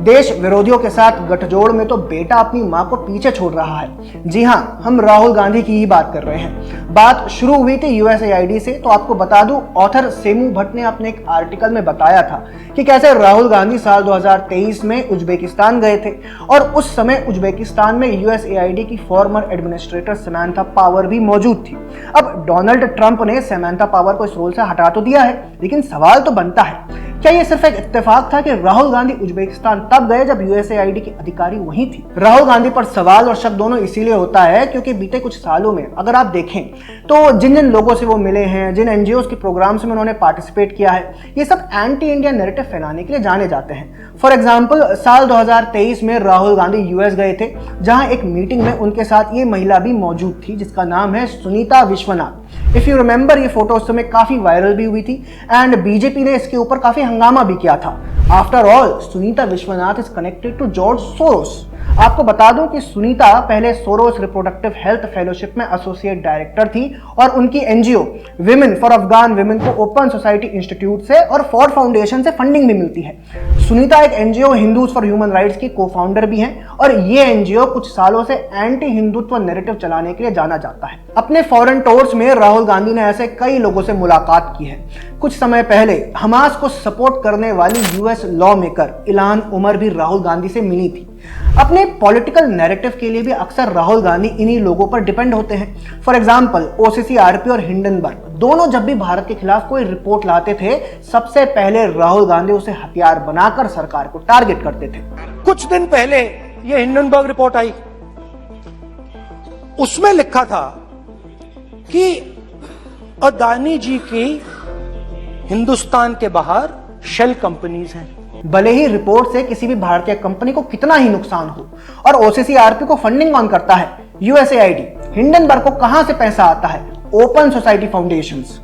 देश विरोधियों के साथ गठजोड़ में तो बेटा अपनी मां को पीछे छोड़ रहा है। जी हां, हम राहुल गांधी की ही बात कर रहे हैं। बात शुरू हुई थी यूएसएआईडी से, तो आपको बता दूं, ऑथर सेमू भट्ट ने अपने एक आर्टिकल में बताया था कि कैसे राहुल गांधी साल 2023 में उज्बेकिस्तान गए थे और उस समय उज्बेकिस्तान में यूएसएआईडी की फॉर्मर एडमिनिस्ट्रेटर समंथा पावर भी मौजूद थी। अब डोनाल्ड ट्रंप ने समंथा पावर को इस रोल से हटा तो दिया है, लेकिन सवाल तो बनता है, क्या ये सिर्फ एक इत्तेफाक था कि राहुल गांधी उज्बेकिस्तान तब गए जब यूएसएआईडी की अधिकारी वहीं थी? राहुल गांधी पर सवाल और शक दोनों इसीलिए होता है क्योंकि बीते कुछ सालों में अगर आप देखें तो जिन जिन लोगों से वो मिले हैं, जिन एनजीओ के प्रोग्राम्स में उन्होंने पार्टिसिपेट किया है, ये सब एंटी इंडिया नैरेटिव फैलाने के लिए जाने जाते हैं। फॉर एग्जाम्पल, साल 2023 में राहुल गांधी यूएस गए थे, जहां एक मीटिंग में उनके साथ ये महिला भी मौजूद थी जिसका नाम है Sunita Vishwanath. If you remember, ये फोटो उस समय काफी वायरल भी हुई थी एंड बीजेपी ने इसके ऊपर काफी हंगामा भी किया था। After all, Sunita Vishwanath is connected to George Soros. आपको बता दूं कि सुनीता पहले सोरोस रिप्रोडक्टिव हेल्थ फेलोशिप में एसोसिएट डायरेक्टर थी और उनकी NGO women for Afghan women को ओपन सोसाइटी इंस्टीट्यूट से और फोर्ड फाउंडेशन से फंडिंग भी मिलती है। सुनीता एक NGO Hindus for human rights की को-फाउंडर भी हैं और ये एनजीओ कुछ सालों से एंटी हिंदुत्व नैरेटिव चलाने के लिए जाना जाता है। अपने फॉरेन टूर्स में राहुल गांधी ने ऐसे कई लोगों से मुलाकात की है। कुछ समय पहले हमास को सपोर्ट करने वाली US law maker Ilhan Omar भी राहुल गांधी से मिली थी। अपने पॉलिटिकल नैरेटिव के लिए भी अक्सर राहुल गांधी इन्हीं लोगों पर डिपेंड होते हैं। फॉर एग्जांपल, ओसीसीआरपी और हिंडनबर्ग दोनों जब भी भारत के खिलाफ कोई रिपोर्ट लाते थे, सबसे पहले राहुल गांधी उसे हथियार बनाकर सरकार को टारगेट करते थे। कुछ दिन पहले ये हिंडनबर्ग रिपोर्ट आई, उसमें लिखा था कि अदानी जी की हिंदुस्तान के बाहर शेल कंपनीज हैं। भले ही रिपोर्ट से किसी भी भारतीय कंपनी को कितना ही नुकसान हो, और ओसीसीआरपी को फंडिंग कौन करता है? यूएसएआईडी। हिंडनबर्ग को कहां से पैसा आता है? Open society foundations.